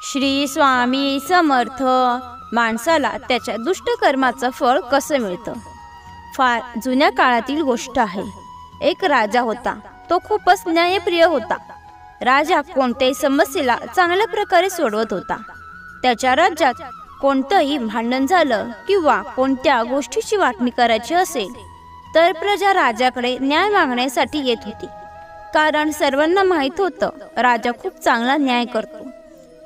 श्री स्वामी समर्थ. माणसाला त्याच्या दुष्ट कर्माचं फळ कसं मिळतं? फार जुन्या काळातील गोष्ट आहे. एक राजा होता. तो खूपच न्यायप्रिय होता. राजा कोणत्याही समस्येला चांगल्या प्रकारे सोडवत होता. त्याच्या राज्यात कोणतंही भांडण झालं किंवा कोणत्या गोष्टीची वाटणी करायची असेल तर प्रजा राजाकडे न्याय मागण्यासाठी येत होती. कारण सर्वांना माहीत होतं राजा खूप चांगला न्याय करतो.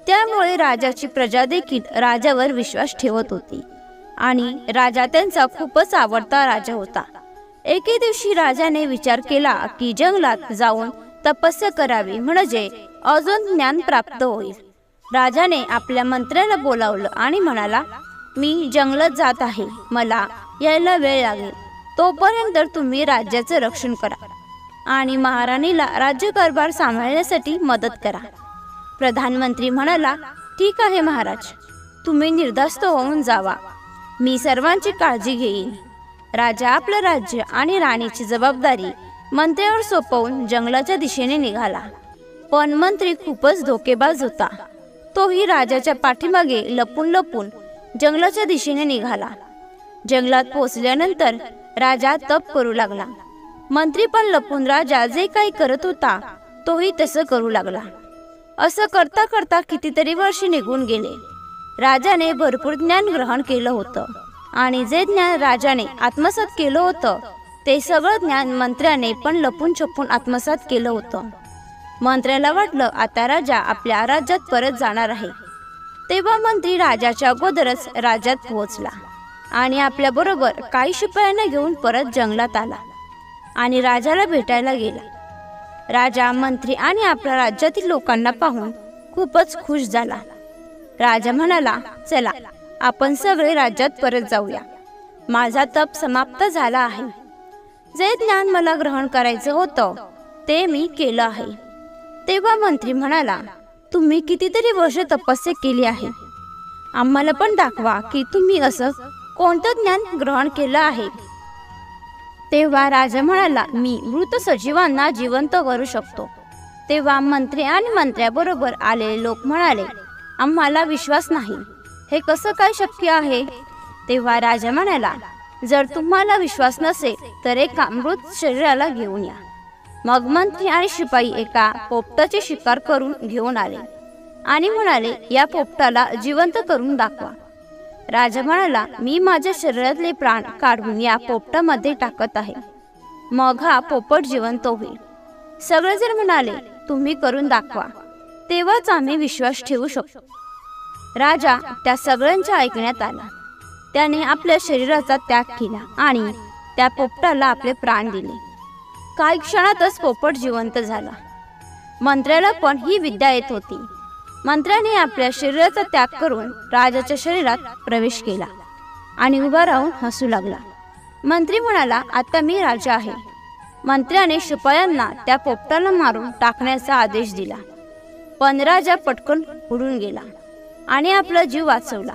त्यामुळे राजाची प्रजा देखील राजावर विश्वास ठेवत होती आणि राजा त्यांचा खूपच आवडता राजा होता. एके दिवशी राजाने विचार केला की जंगलात जाऊन तपस्या करावी, म्हणजे अजून ज्ञान प्राप्त होईल. राजाने आपल्या मंत्र्याला बोलावलं आणि म्हणाला, मी जंगलात जात आहे, मला यायला वेळ लागेल. तोपर्यंत तुम्ही राज्याचे रक्षण करा आणि महाराणीला राज्यकारभार सांभाळण्यासाठी मदत करा. प्रधानमंत्री म्हणाला, ठीक आहे महाराज, तुम्ही निर्धास्त होऊन जावा, मी सर्वांची काळजी घेईन. राजा आपलं राज्य आणि राणीची जबाबदारी मंत्र्यावर सोपवून जंगलाच्या दिशेने निघाला. पण मंत्री खूपच धोकेबाज होता. तोही राजाच्या पाठीमागे लपून लपून जंगलाच्या दिशेने निघाला. जंगलात पोहोचल्यानंतर राजा तप करू लागला. मंत्री पण लपून राजा जे काही करत होता तोही तसं करू लागला. असं करता करता कितीतरी वर्षे निघून गेले. राजाने भरपूर ज्ञान ग्रहण केलं होतं आणि जे ज्ञान राजाने आत्मसात केलं होतं ते सगळं ज्ञान मंत्र्याने पण लपून छपून आत्मसात केलं होतं. मंत्र्याला वाटलं आता राजा आपल्या राज्यात परत जाणार आहे. तेव्हा मंत्री राजाच्या अगोदरच राज्यात पोहोचला आणि आपल्या बरोबर काही शिपायांना घेऊन परत जंगलात आला आणि राजाला भेटायला गेला. राजा मंत्री आणि आपल्या राज्यातील लोकांना पाहून खूपच खुश झाला. राजा म्हणाला, चला आपण सगळे राज्यात परत जाऊया, माझा तप समाप्त झाला आहे. जे ज्ञान मला ग्रहण करायचं होतं ते मी केलं आहे. तेव्हा मंत्री म्हणाला, तुम्ही कितीतरी वर्ष तपस्या केली आहे, आम्हाला पण दाखवा की तुम्ही असं कोणतं ज्ञान ग्रहण केलं आहे. तेव्हा राजा म्हणाला, मी मृत सजीवांना जिवंत करू शकतो. तेव्हा मंत्री आणि मंत्र्याबरोबर आलेले लोक म्हणाले, आम्हाला विश्वास नाही, हे कसं काय शक्य आहे. तेव्हा राजा म्हणाला, जर तुम्हाला विश्वास नसेल तर एका मृत शरीराला घेऊन या. मग मंत्री आणि शिपाई एका पोपटाची शिकार करून घेऊन आले आणि म्हणाले, या पोपटाला जिवंत करून दाखवा. राजा म्हणाला, मी माझ्या शरीरातले प्राण काढून या पोपटामध्ये टाकत आहे, मग हा पोपट जिवंत होईल. सगळेजण म्हणाले, तुम्ही करून दाखवा, तेव्हाच आम्ही विश्वास ठेवू शकतो. राजा त्या सगळ्यांच्या ऐकण्यात आला. त्याने आपल्या शरीराचा त्याग केला आणि त्या पोपटाला आपले प्राण दिले. काही क्षणातच पोपट जिवंत झाला. मंत्र्याला पण ही विद्या येत होती. मंत्र्याने आपल्या शरीराचा त्याग करून राजाच्या शरीरात प्रवेश केला आणि उभा राहून हसू लागला. मंत्री म्हणाला, आता मी राजा आहे. मंत्र्याने शिपायांना त्या पोपटाला मारून टाकण्याचा आदेश दिला. पण राजा पटकन उडून गेला आणि आपला जीव वाचवला.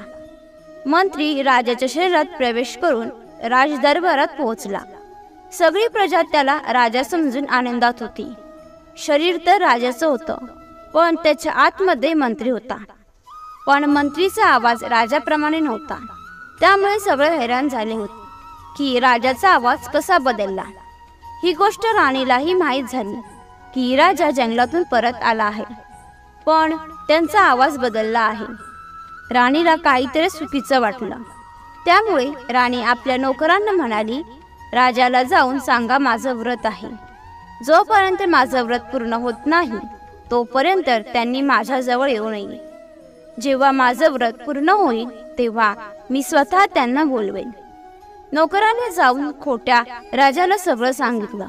मंत्री राजाच्या शरीरात प्रवेश करून राजदरबारात पोहोचला. सगळी प्रजा त्याला राजा समजून आनंदात होती. शरीर तर राजाचं होतं, पण त्याच्या आतमध्ये मंत्री होता. पण मंत्रीचा आवाज राजाप्रमाणे नव्हता. त्यामुळे सगळे हैराण झाले होते की राजाचा आवाज कसा बदलला. ही गोष्ट राणीलाही माहीत झाली की राजा जंगलातून परत आला आहे, पण त्यांचा आवाज बदलला आहे. राणीला काहीतरी चुकीचं वाटलं. त्यामुळे राणी आपल्या नोकरांना म्हणाली, राजाला जाऊन सांगा माझं व्रत आहे. जोपर्यंत माझं व्रत पूर्ण होत नाही तोपर्यंत त्यांनी माझ्याजवळ येऊ नये. जेव्हा माझं व्रत पूर्ण होईल तेव्हा मी स्वतः त्यांना बोलवेन. नोकराने जाऊन खोट्या राजाला सगळं सांगितलं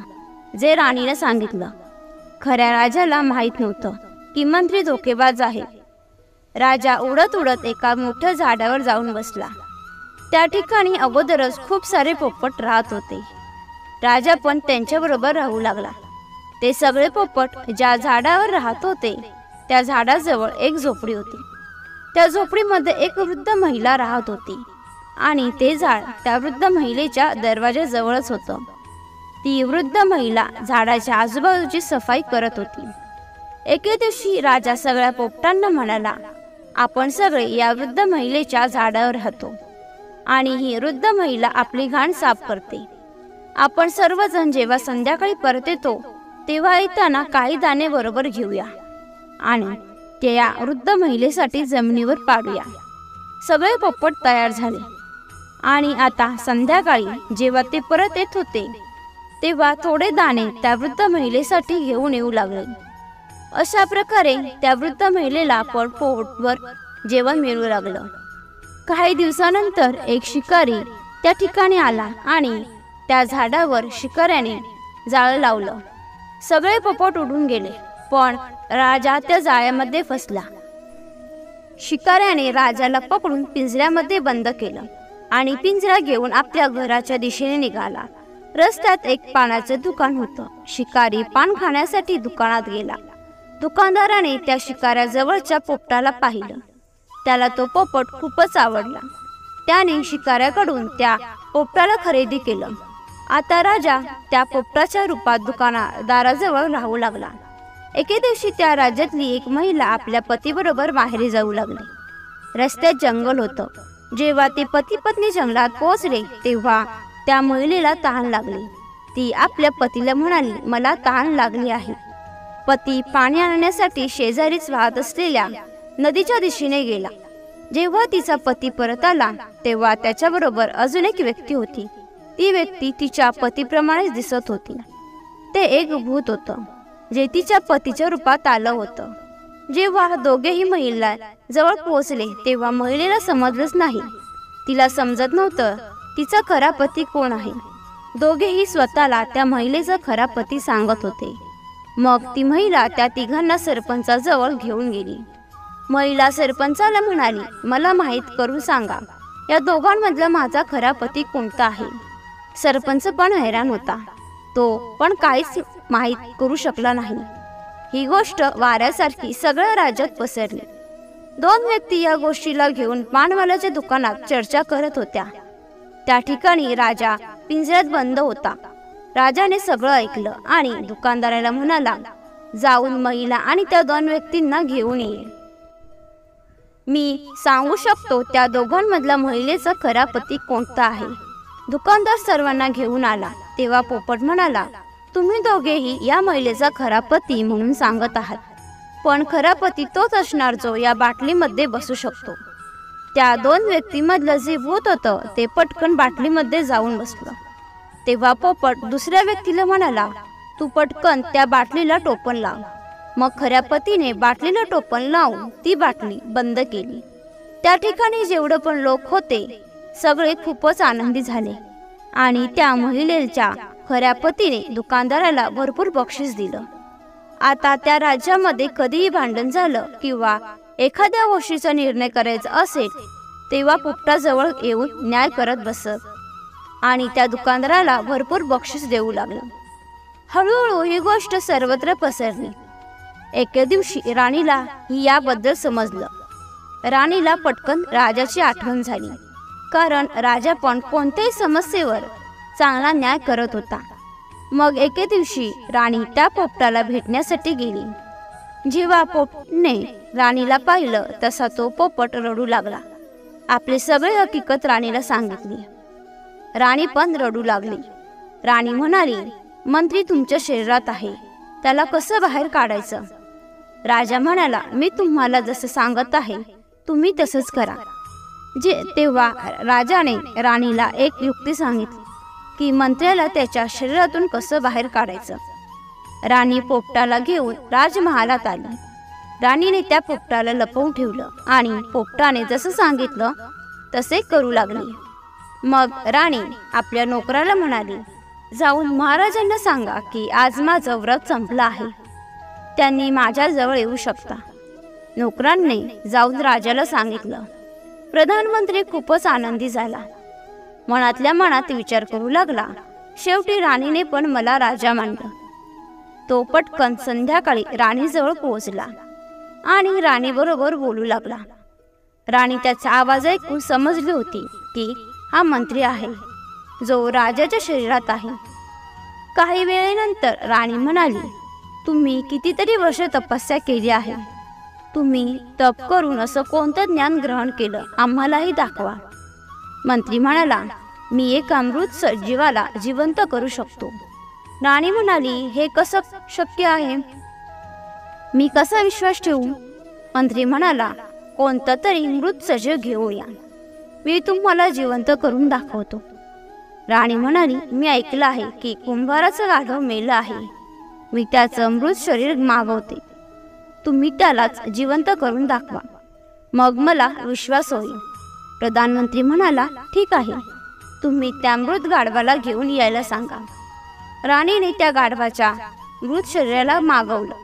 जे राणीने सांगितलं. खऱ्या राजाला माहीत नव्हतं की मंत्री धोकेबाज आहे. राजा उडत उडत एका मोठ्या झाडावर जाऊन बसला. त्या ठिकाणी अगोदरच खूप सारे पोपट राहत होते. राजा पण त्यांच्याबरोबर राहू लागला. ते सगळे पोपट ज्या झाडावर राहत होते त्या झाडाजवळ एक झोपडी होती. त्या झोपडीमध्ये एक वृद्ध महिला राहत होती आणि ते झाड त्या वृद्ध महिलेच्या दरवाजाजवळच होतं. ती वृद्ध महिला झाडाच्या आजूबाजूची सफाई करत होती. एके दिवशी राजा सगळ्या पोपटांना म्हणाला, आपण सगळे या वृद्ध महिलेच्या झाडावर राहतो आणि ही वृद्ध महिला आपली घाण साफ करते. आपण सर्वजण जेव्हा संध्याकाळी परत येतो तेव्हा येताना काही दाणे बरोबर घेऊया आणि त्या वृद्ध महिलेसाठी जमिनीवर पाडूया. सगळे पोपट तयार झाले आणि आता संध्याकाळी जेव्हा ते परत येत होते तेव्हा थोडे दाणे त्या वृद्ध महिलेसाठी घेऊन येऊ लागले. अशा प्रकारे त्या वृद्ध महिलेला पोटभर जेवण मिळू लागलं. काही दिवसानंतर एक शिकारी त्या ठिकाणी आला आणि त्या झाडावर शिकाऱ्याने जाळं लावलं. सगळे पोपट उडून गेले, पण राजा त्या जाळ्यामध्ये फसला. शिकाऱ्याने राजाला पकडून पिंजऱ्यामध्ये बंद केलं आणि पिंजरा घेऊन आपल्या घराच्या दिशेने निघाला. रस्त्यात एक पानाचं दुकान होतं. शिकारी पान खाण्यासाठी दुकानात गेला. दुकानदाराने त्या शिकाऱ्याजवळच्या पोपटाला पाहिलं. त्याला तो पोपट खूपच आवडला. त्याने शिकाऱ्याकडून त्या पोपटाला खरेदी केलं. आता राजा त्या पोपटाच्या रूपात दुकानदाराजवळ राहू लागला. एके दिवशी त्या राज्यातली एक महिला आपल्या पतीबरोबर माहेरी जाऊ लागली. रस्त्यात जंगल होतं. जेव्हा ते पती पत्नी जंगलात पोहोचले तेव्हा त्या महिलेला तहान लागली. ती आपल्या पतीला म्हणाली, मला तहान लागली आहे. पती पाणी आणण्यासाठी शेजारीच वाहत असलेल्या नदीच्या दिशेने गेला. जेव्हा तिचा पती परत आला तेव्हा त्याच्याबरोबर अजून एक व्यक्ती होती. ती व्यक्ती तिच्या पतीप्रमाणेच दिसत होती. ते एक भूत होतं जे तिच्या पतीच्या रूपात आलं होतं. जेव्हा दोघेही महिला जवळ पोहोचले तेव्हा महिलेला समजलंच नाही. तिला समजत नव्हतं तिचा खरा पती कोण आहे. दोघेही स्वतःला त्या महिलेचा खरा पती सांगत होते. मग ती महिला त्या तिघांना सरपंचाजवळ घेऊन गेली. महिला सरपंचाला म्हणाली, मला माहीत करून सांगा या दोघांमधला माझा खरा पती कोणता आहे. सरपंच पण हैराण होता. तो पण काहीच माहीत करू शकला नाही. ही गोष्ट वाऱ्यासारखी सगळ्या राज्यात पसरली. दोन व्यक्ती या गोष्टीला घेऊन पानवाल्याच्या दुकानात चर्चा करत होत्या. त्या ठिकाणी राजा पिंजऱ्यात बंद होता. राजाने सगळं ऐकलं आणि दुकानदाराला म्हणाला, जाऊन महिला आणि त्या दोन व्यक्तींना घेऊन ये. मी सांगू शकतो त्या दोघांमधला महिलेचा खरा पती कोणता आहे. दुकानदार सर्वांना घेऊन आला तेव्हा पोपट म्हणाला, तुम्ही दोघेही या महिलेचा खरा पती म्हणून सांगत आहात, पण खरा पती तोच असणार जो या बाटलीमध्ये बसू शकतो. त्या दोन व्यक्तीमधलं जे भूत होतं ते पटकन बाटलीमध्ये जाऊन बसलं. तेव्हा पोपट दुसऱ्या व्यक्तीला म्हणाला, तू पटकन त्या बाटलीला टोपण लाव. मग खऱ्या पतीने बाटलीला टोपण लावून ती बाटली बंद केली. त्या ठिकाणी जेवढे पण लोक होते सगळे खूपच आनंदी झाले आणि त्या महिलेच्या खऱ्या पतीने दुकानदाराला भरपूर बक्षीस दिलं. आता त्या राज्यामध्ये कधीही भांडण झालं किंवा एखाद्या गोष्टीचा निर्णय करायचा असेल तेव्हा पोपटाजवळ येऊन न्याय करत बसत आणि त्या दुकानदाराला भरपूर बक्षीस देऊ लागलं. हळूहळू ही गोष्ट सर्वत्र पसरली. एके दिवशी राणीला याबद्दल समजलं. राणीला पटकन राजाची आठवण झाली, कारण राजा पण कोणत्याही समस्येवर चांगला न्याय करत होता. मग एके दिवशी राणी त्या पोपटाला भेटण्यासाठी गेली. जेव्हा पोपटने राणीला पाहिलं तसा तो पोपट रडू लागला. आपली सगळी हकीकत राणीला सांगितली. राणी पण रडू लागली. राणी म्हणाली, मंत्री तुमच्या शरीरात आहे, त्याला कसं बाहेर काढायचं. राजा म्हणाला, मी तुम्हाला जसं सांगत आहे तुम्ही तसंच करा. तेव्हा राजाने राणीला एक युक्ती सांगितली की मंत्र्याला त्याच्या शरीरातून कसं बाहेर काढायचं. राणी पोपटाला घेऊन राजमहालात आली. राणीने त्या पोपटाला लपवून ठेवलं आणि पोपटाने जसं सांगितलं तसे करू लागली. मग राणी आपल्या नोकराला म्हणाली, जाऊन महाराजांना सांगा की आज माझं व्रत संपलं आहे, त्यांनी माझ्याजवळ येऊ शकता. नोकरांनी जाऊन राजाला सांगितलं. प्रधानमंत्री खूपच आनंदी झाला. मनातल्या मनात विचार करू लागला, शेवटी राणीने पण मला राजा मानलं. तो पटकन संध्याकाळी राणीजवळ पोहोचला आणि राणीबरोबर बोलू लागला. राणी त्याचा आवाज ऐकून समजली होती की हा मंत्री आहे जो राजाच्या शरीरात आहे. काही वेळेनंतर राणी म्हणाली, तुम्ही कितीतरी वर्ष तपस्या केली आहे, तुम्ही तप करून असं कोणतं ज्ञान ग्रहण केलं, आम्हालाही दाखवा. मंत्री म्हणाला, मी एक अमृत सजीवाला जिवंत करू शकतो. राणी म्हणाली, हे कसं शक्य आहे? मी कसा विश्वास ठेवू? मंत्री म्हणाला, कोणता तरी मृत सजीव घेऊया, मी तुम्हाला जिवंत करून दाखवतो. राणी म्हणाली, मी ऐकलं आहे की कुंभाराचं गाढव मेलं आहे, मी त्याचं मृत शरीर मागवते, तुम्ही त्यालाच जिवंत करून दाखवा, मग मला विश्वास होईल. प्रधानमंत्री म्हणाला, ठीक आहे, तुम्ही त्या मृत गाढवाला घेऊन यायला सांगा. राणीने त्या गाढवाच्या मृत शरीराला मागवलं.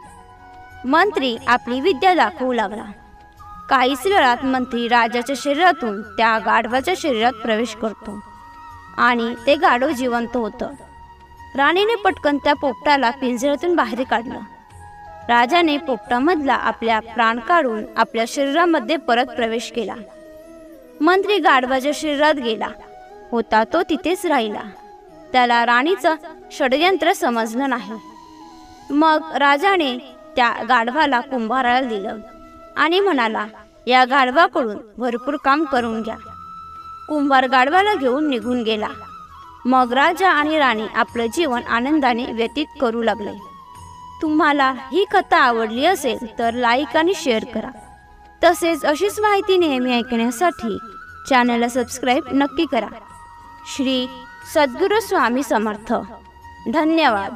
मंत्री आपली विद्या दाखवू लागला. काहीच वेळात मंत्री राजाच्या शरीरातून त्या गाढवाच्या शरीरात प्रवेश करतो आणि ते गाढव जिवंत होतं. राणीने पटकन त्या पोपटाला पिंजऱ्यातून बाहेर काढलं. राजाने पोपटामधला आपल्या प्राण काढून आपल्या शरीरामध्ये परत प्रवेश केला. मंत्री गाढवाच्या शरीरात गेला होता तो तिथेच राहिला. त्याला राणीचं षडयंत्र समजलं नाही. मग राजाने त्या गाढवाला कुंभाराला दिलं आणि म्हणाला, या गाढवाकडून भरपूर काम करून घ्या. कुंभार गाढवाला घेऊन निघून गेला. मग राजा आणि राणी आपलं जीवन आनंदाने व्यतीत करू लागले. तुम्हाला ही कथा आवडली असेल तर लाईक आणि शेअर करा. तसेच अशीच माहिती नेहमी ऐकण्यासाठी चॅनलला सबस्क्राईब नक्की करा. श्री सद्गुरू स्वामी समर्थ. धन्यवाद.